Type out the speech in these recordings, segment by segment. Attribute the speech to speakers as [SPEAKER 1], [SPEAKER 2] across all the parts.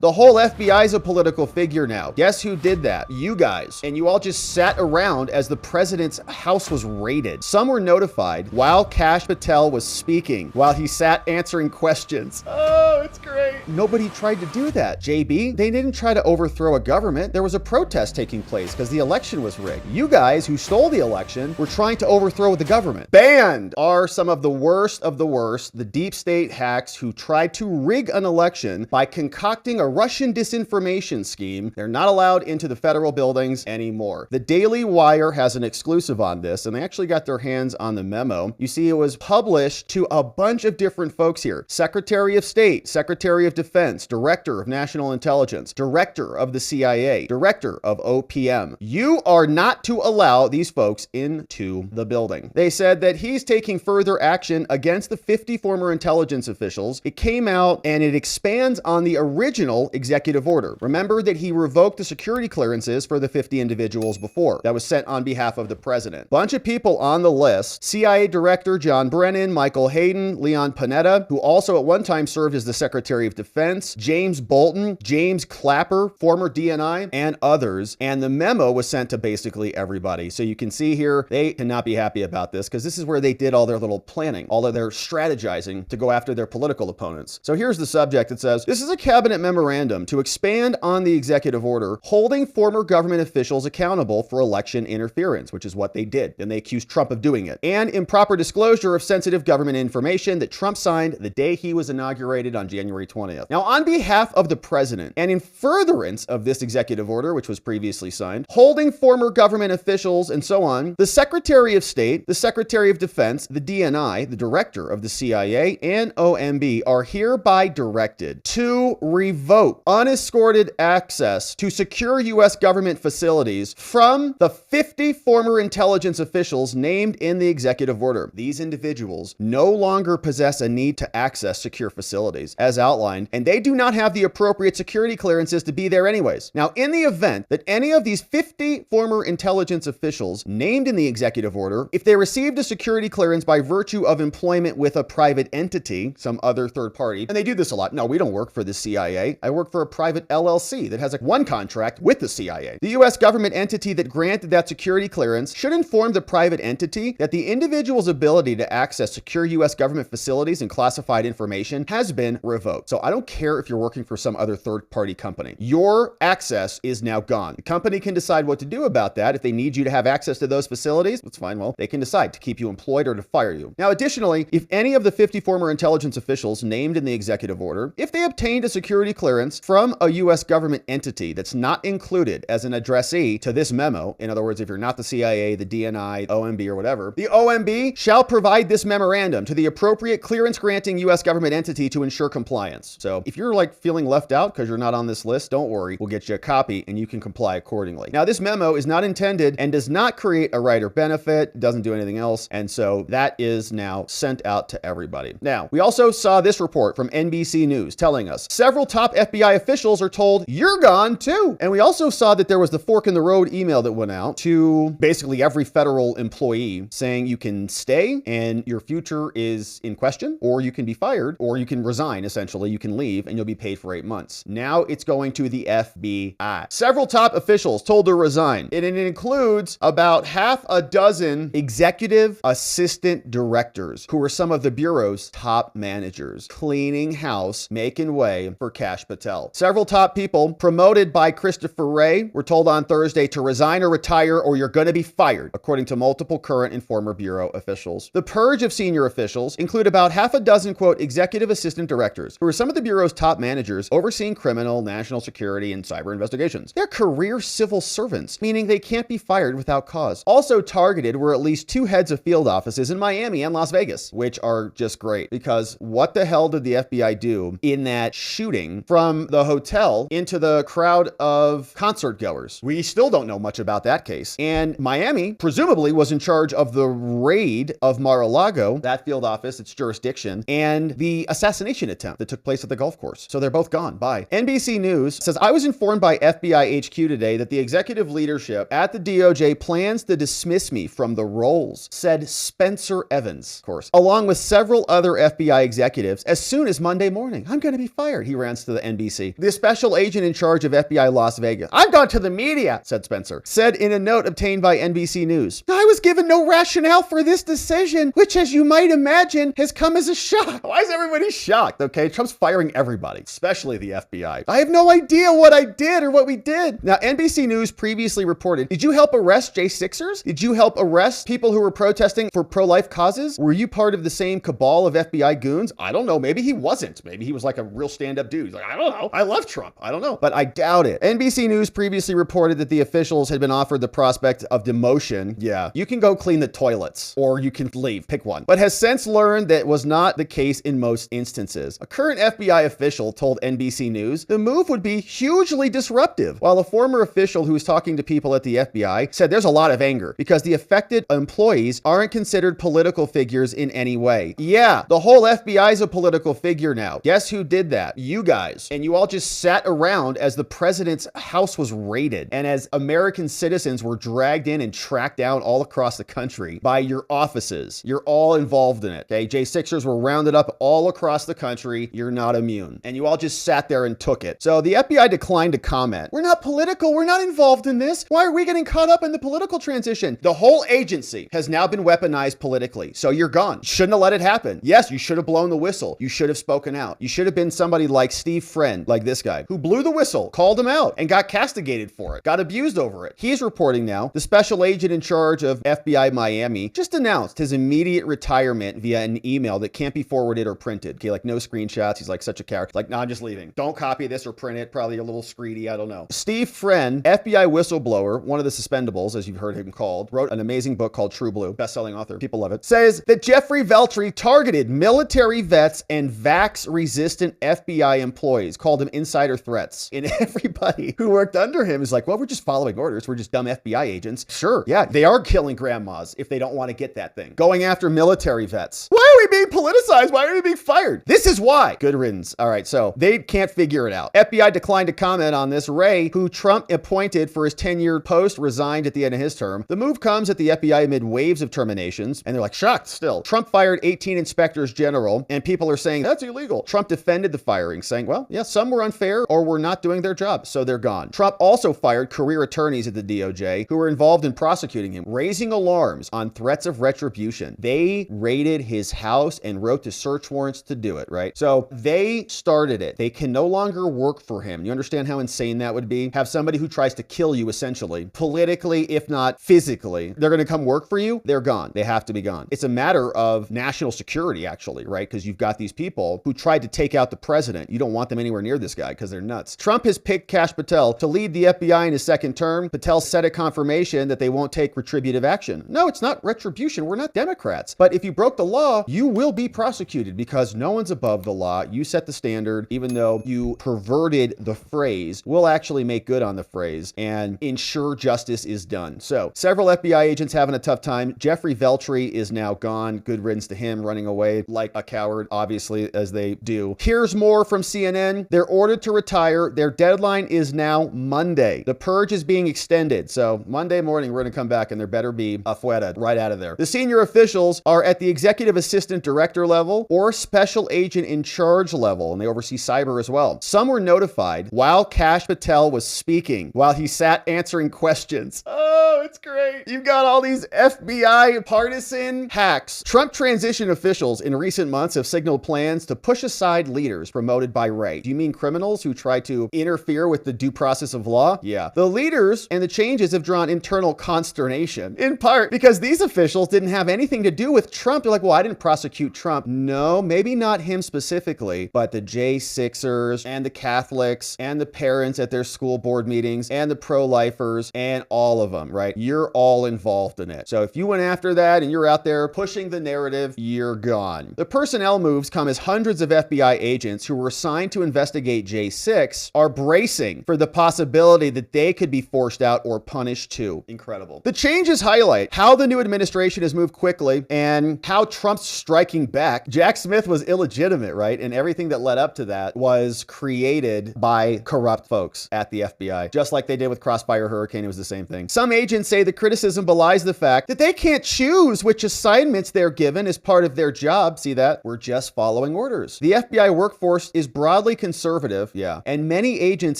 [SPEAKER 1] The whole FBI is a political figure now. Guess who did that? You guys. And you all just sat around as the president's house was raided. Some were notified while Kash Patel was speaking, while he sat answering questions. Oh, it's great. Nobody tried to do that. JB, they didn't try to overthrow a government. There was a protest taking place because the election was rigged. You guys who stole the election were trying to overthrow the government. Banned are some of the worst, the deep state hacks who tried to rig an election by concocting a Russian disinformation scheme. They're not allowed into the federal buildings anymore. The Daily Wire has an exclusive on this, and they actually got their hands on the memo. You see, it was published to a bunch of different folks here. Secretary of State, Secretary of Defense, Director of National Intelligence, Director of the CIA, Director of OPM. You are not to allow these folks into the building. They said that he's taking further action against the 50 former intelligence officials. It came out and it expands on the original executive order. Remember that he revoked the security clearances for the 50 individuals before. That was sent on behalf of the president. Bunch of people on the list: CIA Director John Brennan, Michael Hayden, Leon Panetta, who also at one time served as the Secretary of Defense, James Bolton, James Clapper, former DNI, and others. And the memo was sent to basically everybody. So you can see here, they cannot be happy about this because this is where they did all their little planning, all of their strategizing to go after their political opponents. So here's the subject. It says, this is a cabinet memorandum to expand on the executive order holding former government officials accountable for election interference, which is what they did. And they accused Trump of doing it. And improper disclosure of sensitive government information that Trump signed the day he was inaugurated on January 20th. Now, on behalf of the president and in furtherance of this executive order, which was previously signed, holding former government officials and so on, the Secretary of State, the Secretary of Defense, the DNI, the Director of the CIA, and OMB are hereby directed to revoke unescorted access to secure U.S. government facilities from the 50 former intelligence officials named in the executive order. These individuals no longer possess a need to access secure facilities, as outlined, and they do not have the appropriate security clearances to be there anyways. Now, in the event that any of these 50 former intelligence officials named in the executive order, if they received a security clearance by virtue of employment with a private entity, some other third party, and they do this a lot. No, we don't work for the CIA. I work for a private LLC that has one contract with the CIA. The U.S. government entity that granted that security clearance should inform the private entity that the individual's ability to access secure U.S. government facilities and classified information has been revoked. So I don't care if you're working for some other third-party company. Your access is now gone. The company can decide what to do about that. If they need you to have access to those facilities, that's fine. Well, they can decide to keep you employed or to fire you. Now, additionally, if any of the 50 former intelligence officials named in the executive order, if they obtained a security clearance from a U.S. government entity that's not included as an addressee to this memo, in other words, if you're not the CIA, the DNI, OMB, or whatever, the OMB shall provide this memorandum to the appropriate clearance-granting U.S. government entity to ensure compliance. So if you're feeling left out because you're not on this list, don't worry. We'll get you a copy and you can comply accordingly. Now, this memo is not intended and does not create a right or benefit, doesn't do anything else, and so that is now sent out to everybody. Now, we also saw this report from NBC News telling us several top FBI officials are told, you're gone too. And we also saw that there was the fork in the road email that went out to basically every federal employee saying you can stay and your future is in question, or you can be fired, or you can resign, essentially. You can leave and you'll be paid for 8 months. Now it's going to the FBI. Several top officials told to resign. And it includes about half a dozen executive assistant directors who are some of the Bureau's top managers, cleaning house, making way for Kash Patel. Several top people promoted by Christopher Wray were told on Thursday to resign or retire or you're going to be fired, according to multiple current and former Bureau officials. The purge of senior officials include about half a dozen, quote, executive assistant directors who are some of the Bureau's top managers overseeing criminal, national security, and cyber investigations. They're career civil servants, meaning they can't be fired without cause. Also targeted were at least 2 heads of field offices in Miami and Las Vegas, which are just great because what the hell did the FBI do in that shooting from the hotel into the crowd of concert goers? We still don't know much about that case. And Miami presumably was in charge of the raid of Mar-a-Lago, that field office, its jurisdiction, and the assassination attempt that took place at the golf course. So they're both gone. Bye. NBC News says, I was informed by FBI HQ today that the executive leadership at the DOJ plans to dismiss me from the roles, said Spencer Evans, of course, along with several other FBI executives as soon as Monday morning. I'm going to be fired, he rants to the NBC. The special agent in charge of FBI Las Vegas. "I've gone to the media," said Spencer, said in a note obtained by NBC News. "I was given no rationale for this decision, which, as you might imagine, has come as a shock." Why is everybody shocked? Okay, Trump's firing everybody, especially the FBI. "I have no idea what I did or what we did." Now, NBC News previously reported, did you help arrest J6ers? Did you help arrest people who were protesting for pro-life causes? Were you part of the same cabal of FBI goons? I don't know. Maybe he wasn't. Maybe he was like a real stand-up dude. He's like, I don't know. I love Trump. I don't know. But I doubt it. NBC News previously reported that the officials had been offered the prospect of demotion. Yeah, you can go clean the toilets or you can leave. Pick one. But has since learned that was not the case in most instances. A current FBI official told NBC News the move would be hugely disruptive, while a former official who was talking to people at the FBI said there's a lot of anger because the affected employees aren't considered political figures in any way. Yeah, the whole FBI is a political figure now. Guess who did that? You guys. And you all just sat around as the president's house was raided and as American citizens were dragged in and tracked down all across the country by your offices. You're all involved in it. Okay, J6ers were rounded up all across the country. You're not immune. And you all just sat there and took it. So the FBI declined to comment. We're not political. We're not involved in this. Why are we getting caught up in the political transition? The whole agency has now been weaponized politically. So you're gone. Shouldn't have let it happen. Yes, you should have blown the whistle. You should have spoken out. You should have been somebody like Steve Friend, like this guy, who blew the whistle, called him out, and got castigated for it, got abused over it. He's reporting now the special agent in charge of FBI Miami just announced his immediate retirement via an email that can't be forwarded or printed. Okay, like no screenshots. He's like such a character. Like, no, I'm just leaving. Don't copy this or print it. Probably a little screedy. I don't know. Steve Friend, FBI whistleblower, one of the suspendables, as you've heard him called, wrote an amazing book called True Blue, best-selling author. People love it. Says that Jeffrey Veltri targeted military vets and vax-resistant FBI employees, called them insider threats. And everybody who worked under him is like, well, we're just following orders. We're just dumb FBI agents. Sure, yeah, they are killing grandmas if they don't want to get that thing. Going after military vets. Why are we being politicized? Why are we being fired? This is why. Good riddance. All right, so they can't figure it out. FBI declined to comment on this. Wray, who Trump appointed for his 10-year post, resigned at the end of his term. The move comes at the FBI amid waves of terminations, and they're like shocked still. Trump fired 18 inspectors general, and people are saying that's illegal. Trump defended the firing, saying, well, yeah, some were unfair or were not doing their job, so they're gone. Trump also fired career attorneys at the DOJ who were involved in prosecuting him, raising alarms on threats of retribution. They raided his house and wrote the search warrants to do it, right? So they started it. They can no longer work for him. You understand how insane that would be? Have somebody who tries to kill you, essentially, politically, if not physically. They're going to come work for you. They're gone. They have to be gone. It's a matter of national security, actually, right? Because you've got these people who tried to take out the president. You don't want them anywhere near this guy because they're nuts. Trump has picked Kash Patel to lead the FBI in his second term. Patel said at confirmation that they won't take retributive action. No, it's not retribution. We're not Democrats. But if you broke the law, you will be prosecuted because no one's above the law. You set the standard, even though you perverted the phrase. We'll actually make good on the phrase and ensure justice is done. So several FBI agents having a tough time. Jeffrey Veltri is now gone. Good riddance to him, running away like a coward, obviously, as they do. Here's more from CNN. They're ordered to retire. Their deadline is now Monday. The purge is being extended. So Monday morning, we're going to come back and there better be afuera right out of there. The senior officials are at the executive assistant director level or special agent in charge level, and they oversee cyber as well. Some were notified while Kash Patel was speaking, while he sat answering questions. Oh, it's great. You've got all these FBI partisan hacks. Trump transition officials in recent months have signaled plans to push aside leaders promoted by Wray. Do you mean criminals who try to interfere with the due process of law? Yeah. The leaders and the changes have drawn internal consternation, in part because these officials didn't have anything to do with Trump. They're like, well, I didn't prosecute Trump. No, maybe not him specifically, but the J6ers and the Catholics and the parents at their school board meetings and the pro-lifers and all of them, right? You're all involved in it. So if you went after that and you're out there pushing the narrative, you're gone. The personnel moves come as hundreds of FBI agents who were assigned to investigate J6 are bracing for the possibility that they could be forced out or punished too. Incredible. The changes highlight how the new administration has moved quickly and how Trump's striking back. Jack Smith was illegitimate, right? And everything that led up to that was created by corrupt folks at the FBI. Just like they did with Crossfire Hurricane, it was the same thing. Some agents say the criticism belies the fact that they can't choose which assignments they're given as part of their job. See that? We're just following orders. The FBI workforce is broadly conservative, and many agents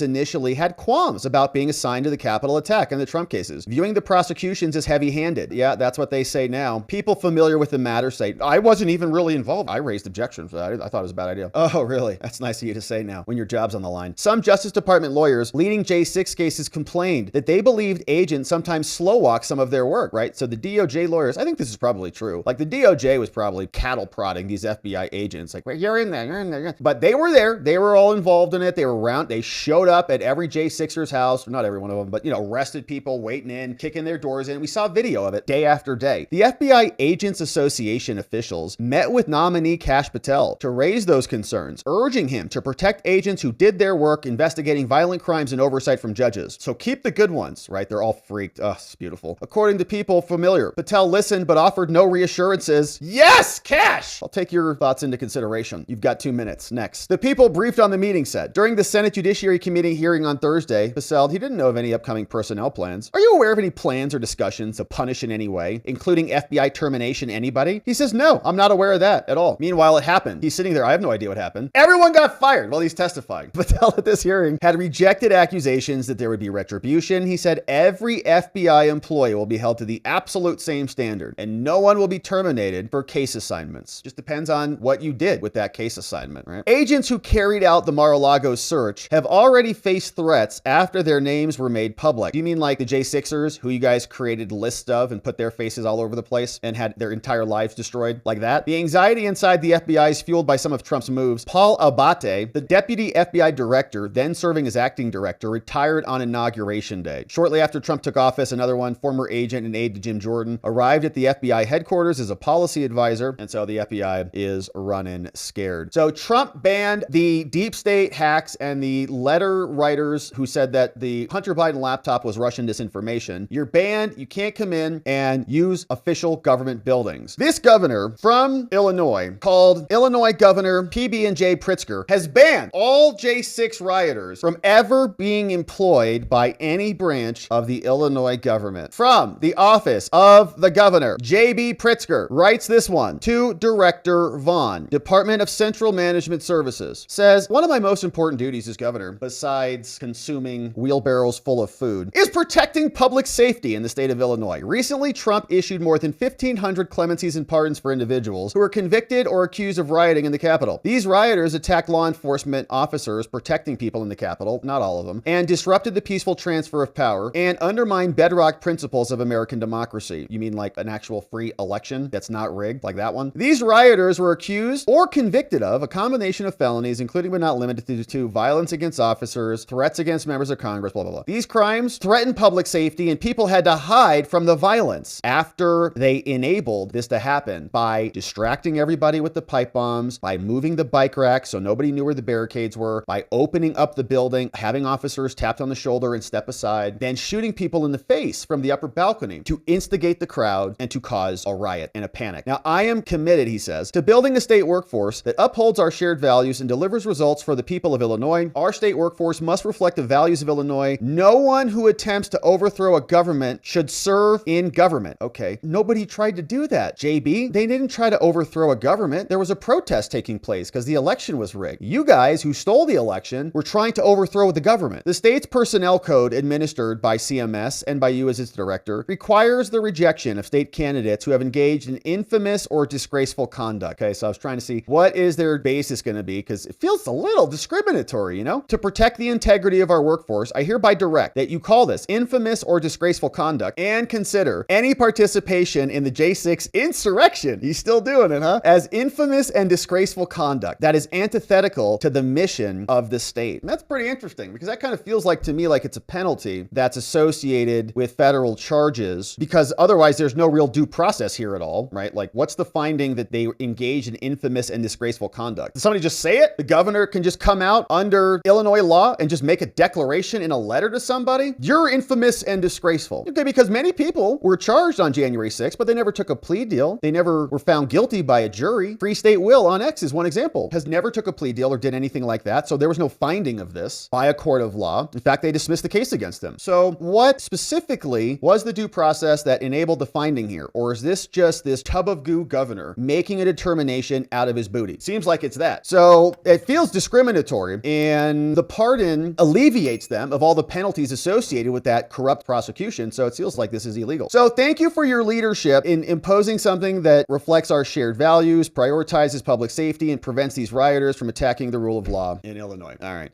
[SPEAKER 1] initially had qualms about being assigned to the Capitol attack in the Trump cases, viewing the prosecutions as heavy-handed. Yeah, that's what they say now. People familiar with the matter say, I wasn't even really involved. I raised objections. I thought it was a bad idea. Oh, really? That's nice of you to say now when your job's on the line. Some Justice Department lawyers leading J6 cases complained that they believed agents sometimes slow walk some of their work, right? So the DOJ lawyers, I think this is probably true. Like the DOJ was probably cattle prodding these FBI agents. Like, well, you're in there. But they were there. They were all involved in it. They were around. They showed up at every J6er's house. Not every one of them, but, arrested people waiting in, kicking their doors in. We saw video of it day after day. The FBI Agents Association officials met with nominee Kash Patel to raise those concerns, urging him to protect agents who did their work investigating violent crimes and oversight from judges. So keep the good ones, right? They're all freaked. Oh, it's beautiful. According to people familiar, Patel listened but offered no reassurances. Yes, Kash! I'll take your thoughts into consideration. You've got 2 minutes. Next. The people briefed on the meeting said, during the Senate Judiciary Committee hearing on Thursday, Patel, he didn't know of any upcoming personnel plans. Are you aware of any plans or discussions to punish in any way, including FBI termination anybody? He says, no, I'm not aware of that at all. Meanwhile, it happened. He's sitting there. I have no idea what happened. Everyone got fired while he's testifying. Patel at this hearing had rejected accusations that there would be retribution. He said every FBI employee will be held to the absolute same standard and no one will be terminated for case assignments. Just depends on what you did with that case assignment, right? Agents who carried out the Mar-a-Lago search have already faced threats after their names were made public. Do you mean like the J6ers who you guys created lists of and put their faces all over the place and had their entire lives destroyed like that? The anxiety inside the FBI is fueled by some of Trump's moves. Paul Abate, the deputy FBI director, then serving as acting director, retired on Inauguration Day. Shortly after Trump took office, another one, former agent and aide to Jim Jordan, arrived at the FBI headquarters as a policy advisor, and so the FBI is running scared. So Trump banned the deep state hacks and the letter writers who said that the Hunter Biden laptop was Russian disinformation. You're banned. You can't come in and use official government buildings. This governor from Illinois, called Illinois Governor PB&J Pritzker, has banned all J6 rioters from ever being employed by any branch of the Illinois government. From the office of the governor, J.B. Pritzker writes this one to Director Vaughn, Department of Central Management Services, says, one of my most important duties as governor, besides consuming wheelbarrows full of food, is protecting public safety in the state of Illinois. Recently, Trump issued more than 1,500 clemencies and pardons for individuals who were convicted or accused of rioting in the Capitol. These rioters attacked law enforcement officers protecting people in the Capitol, not all of them, and disrupted the peaceful transfer of power and undermined bedrock principles of American democracy. You mean like an actual free election that's not rigged, like that one? These rioters were accused or convicted of a combination of felonies, including but not limited to violence against officers, threats against members of Congress, blah, blah, blah. These crimes threatened public safety and people had to hide from the violence after they enabled this to happen by distracting everybody with the pipe bombs, by moving the bike racks so nobody knew where the barricades were, by opening up the building, having officers tapped on the shoulder and step aside, then shooting people in the face from the upper balcony to instigate the crowd and to cause a riot and a panic. Now, I am committed, he says, to building a state workforce that upholds our shared values and delivers results for the people of Illinois. Our state workforce must reflect the values of Illinois. No one who attempts to overthrow a government should serve in government. Okay, nobody tried to do that, JB. They didn't try to overthrow a government. There was a protest taking place because the election was rigged. You guys who stole the election were trying to overthrow the government. The state's personnel code administered by CMS and by you as its director requires the rejection of state candidates who have engaged in infamous or disgraceful conduct. Okay, so I was trying to see what is their basis going to be because it feels a little discriminatory, you know? To protect the integrity of our workforce, I hereby direct that you call this infamous or disgraceful conduct and consider any participation in the J6 insurrection, he's still doing it, huh? As infamous and disgraceful conduct that is antithetical to the mission of the state. And that's pretty interesting because that kind of feels like to me like it's a penalty that's associated with federal charges because otherwise there's no real due process here at all, right? Like what's the finding that they engaged in infamous and disgraceful conduct? Did somebody just say it? The governor can just come out under Illinois law and just make a declaration in a letter to somebody? You're infamous and disgraceful. Okay, because many people were charged on January 6th, but they never took a plea deal. They never were found guilty by a jury. Free State Will on X is one example. Has never took a plea deal or did anything like that. So there was no finding of this by a court of law. In fact, they dismissed the case against them. So what specifically Specifically, was the due process that enabled the finding here, or is this just this tub of goo governor making a determination out of his booty? Seems like it's that. So it feels discriminatory, and the pardon alleviates them of all the penalties associated with that corrupt prosecution. So it feels like this is illegal. So thank you for your leadership in imposing something that reflects our shared values, prioritizes public safety, and prevents these rioters from attacking the rule of law in Illinois. All right.